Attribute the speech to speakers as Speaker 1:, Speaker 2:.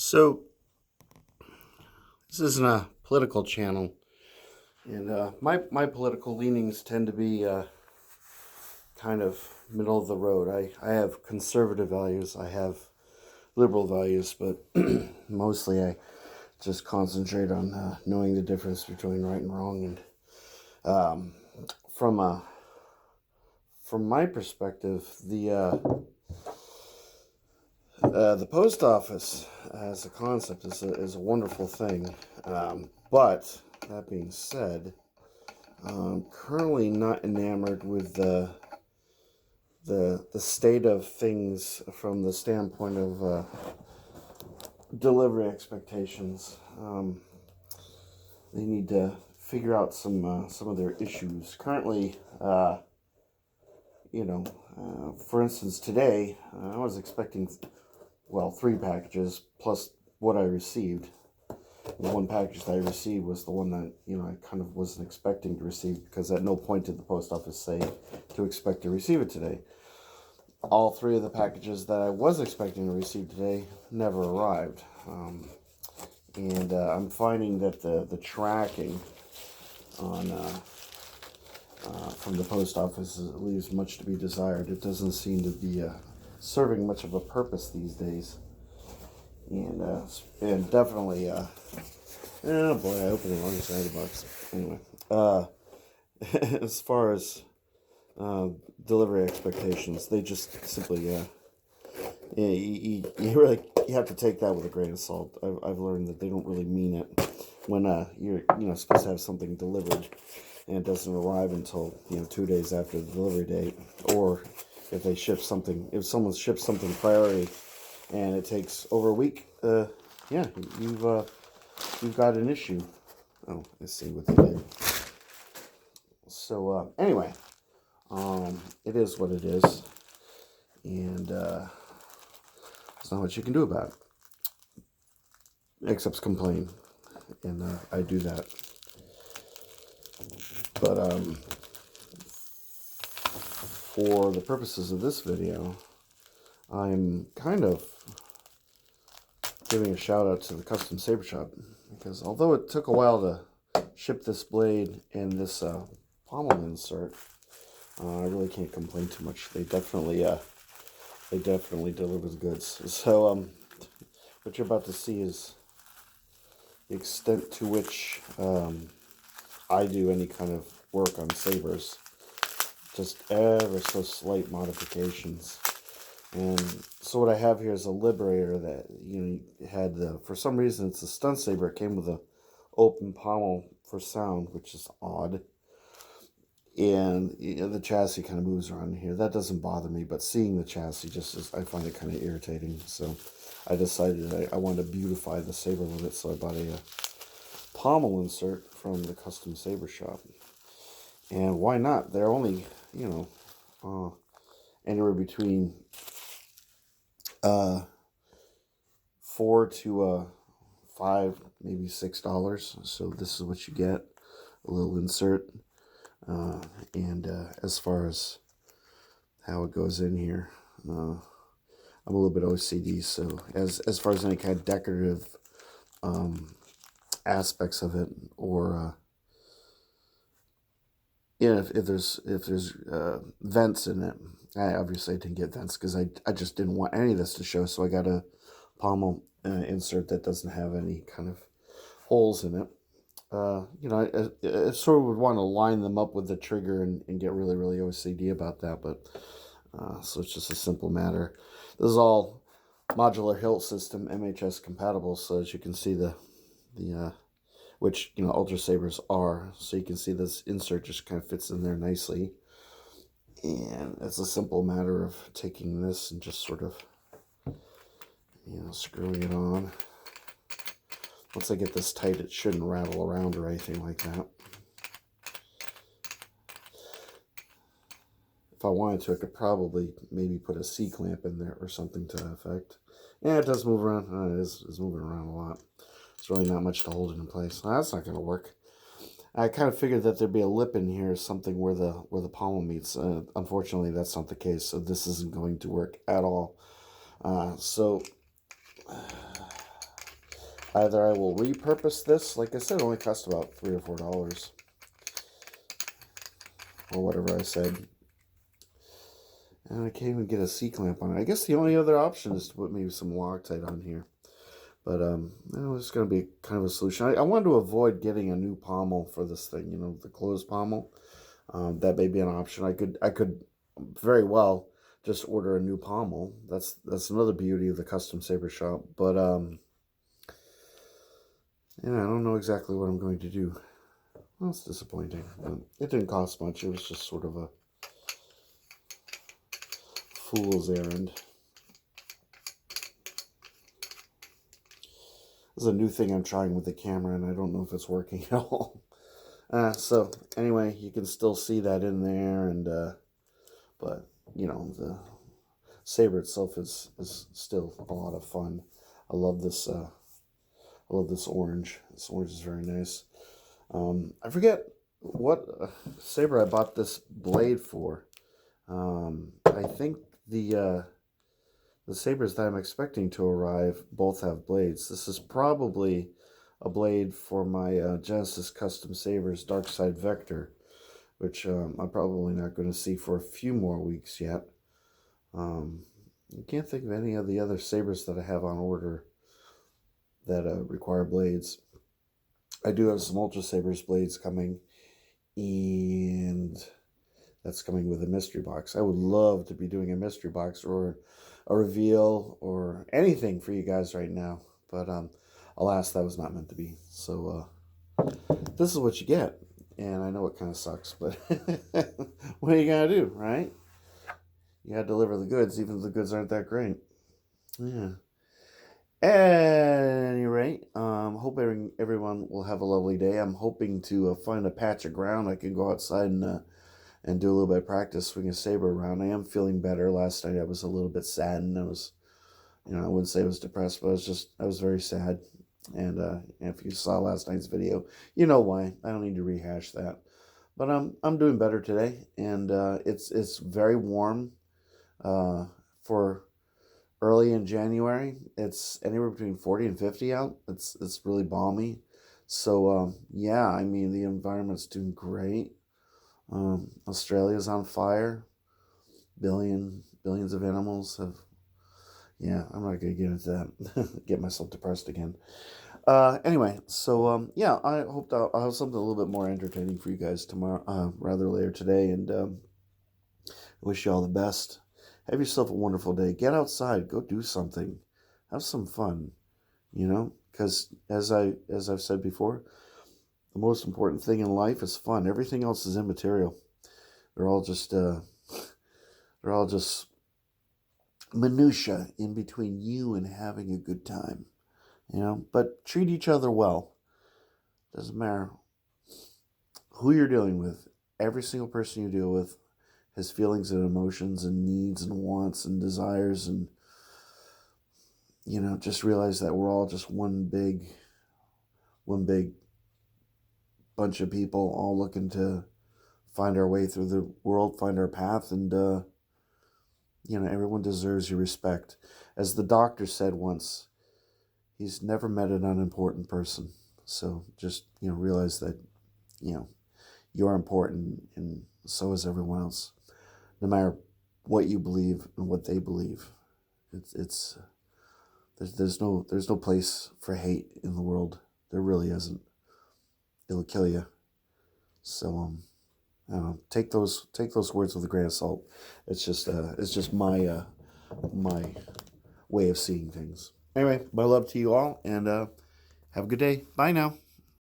Speaker 1: So, this isn't a political channel, and my political leanings tend to be kind of middle of the road. I have conservative values, I have liberal values, but mostly I just concentrate on knowing the difference between right and wrong. And um, from from my perspective, the post office as a concept is a wonderful thing. But that being said, I'm currently not enamored with the state of things from the standpoint of delivery expectations. They need to figure out some of their issues. Currently, for instance, today I was expecting, well, 3 packages plus what I received. The one package that I received was the one that, I kind of wasn't expecting to receive, because at no point did the post office say to expect to receive it today. All 3 of the packages that I was expecting to receive today never arrived. And I'm finding that the tracking on from the post office leaves much to be desired. It doesn't seem to be serving much of a purpose these days. And definitely, oh boy, I opened the wrong side of the box. Anyway, as far as delivery expectations, they just simply, you have to take that with a grain of salt. I've learned that they don't really mean it when you're supposed to have something delivered and it doesn't arrive until 2 days after the delivery date, or if someone ships something priority and it takes over a week, you've got an issue. Oh, let's see what they did. So anyway, it is what it is, and there's not much you can do about it, except complain, and I do that. But for the purposes of this video, I'm kind of giving a shout out to the Custom Saber Shop, because although it took a while to ship this blade and this pommel insert, I really can't complain too much. They definitely deliver the goods. So what you're about to see is the extent to which I do any kind of work on sabers, just ever so slight modifications. And so what I have here is a Liberator that had for some reason it's a stunt saber. It came with a open pommel for sound, which is odd. And the chassis kind of moves around here. That doesn't bother me, but seeing the chassis I find it kind of irritating. So I decided I wanted to beautify the saber with it, so I bought a pommel insert from the Custom Saber Shop. And why not? They're only, anywhere between $4 to $5, maybe $6. So this is what you get: a little insert. And as far as how it goes in here, I'm a little bit OCD, so as far as any kind of decorative aspects of it, or if there's vents in it, I obviously didn't get vents because I just didn't want any of this to show, so I got a pommel insert that doesn't have any kind of holes in it. I sort of would want to line them up with the trigger and get really, really OCD about that, but so it's just a simple matter. This is all modular hilt system, MHS compatible, so as you can see the which Ultra Sabers are, so you can see this insert just kind of fits in there nicely, and it's a simple matter of taking this and just sort of screwing it on. Once I get this tight, it shouldn't rattle around or anything like that. If I wanted to, I could probably maybe put a C-clamp in there or something to that effect. Yeah, it does move around. It is moving around a lot. It's really not much to hold it in place. Well, that's not going to work. I kind of figured that there'd be a lip in here, something where the pommel meets. Unfortunately, that's not the case, so this isn't going to work at all. So Either I will repurpose this, like I said, it only cost about $3 or $4, or whatever I said. And I can't even get a C-clamp on it. I guess the only other option is to put maybe some Loctite on here. But it's going to be kind of a solution. I wanted to avoid getting a new pommel for this thing, the closed pommel. That may be an option. I could very well just order a new pommel. That's another beauty of the custom saber shop. But I don't know exactly what I'm going to do. Well, it's disappointing. It didn't cost much. It was just sort of a fool's errand. This is a new thing I'm trying with the camera, and I don't know if it's working at all. So anyway, you can still see that in there, and but the saber itself is still a lot of fun. I love this. I love this orange. This orange is very nice. I forget what saber I bought this blade for. I think the sabers that I'm expecting to arrive both have blades. This is probably a blade for my Genesis Custom Sabers Dark Side Vector, which I'm probably not going to see for a few more weeks yet. I can't think of any of the other sabers that I have on order that require blades. I do have some Ultra Sabers blades coming, and that's coming with a mystery box. I would love to be doing a mystery box or a reveal or anything for you guys right now, but alas, that was not meant to be. So this is what you get, and I know it kind of sucks, but what are you gonna do, right? You gotta deliver the goods, even if the goods aren't that great. Yeah. At any rate, hope everyone will have a lovely day. I'm hoping to find a patch of ground I can go outside and do a little bit of practice swinging a saber around. I am feeling better. Last night I was a little bit saddened. I was, I wouldn't say I was depressed, but I was very sad. And if you saw last night's video, you know why. I don't need to rehash that. But I'm doing better today, and it's very warm for early in January. It's anywhere between 40 and 50 out. It's really balmy. So yeah, I mean the environment's doing great. Australia's on fire. Billions of animals have. Yeah, I'm not gonna get into that. Get myself depressed again. Anyway, so yeah, I hope I'll have something a little bit more entertaining for you guys tomorrow, rather later today, and wish you all the best. Have yourself a wonderful day. Get outside, go do something, have some fun. Because as I've said before, the most important thing in life is fun. Everything else is immaterial. They're all just minutia in between you and having a good time. But treat each other well. Doesn't matter who you're dealing with. Every single person you deal with has feelings and emotions and needs and wants and desires, and just realize that we're all just one big bunch of people all looking to find our way through the world, find our path, and everyone deserves your respect. As the doctor said once, he's never met an unimportant person. So just realize that you're important, and so is everyone else. No matter what you believe and what they believe, there's no place for hate in the world. There really isn't. It'll kill you. So I don't know. Take those words with a grain of salt. It's just my way of seeing things. Anyway, my love to you all, and have a good day. Bye now.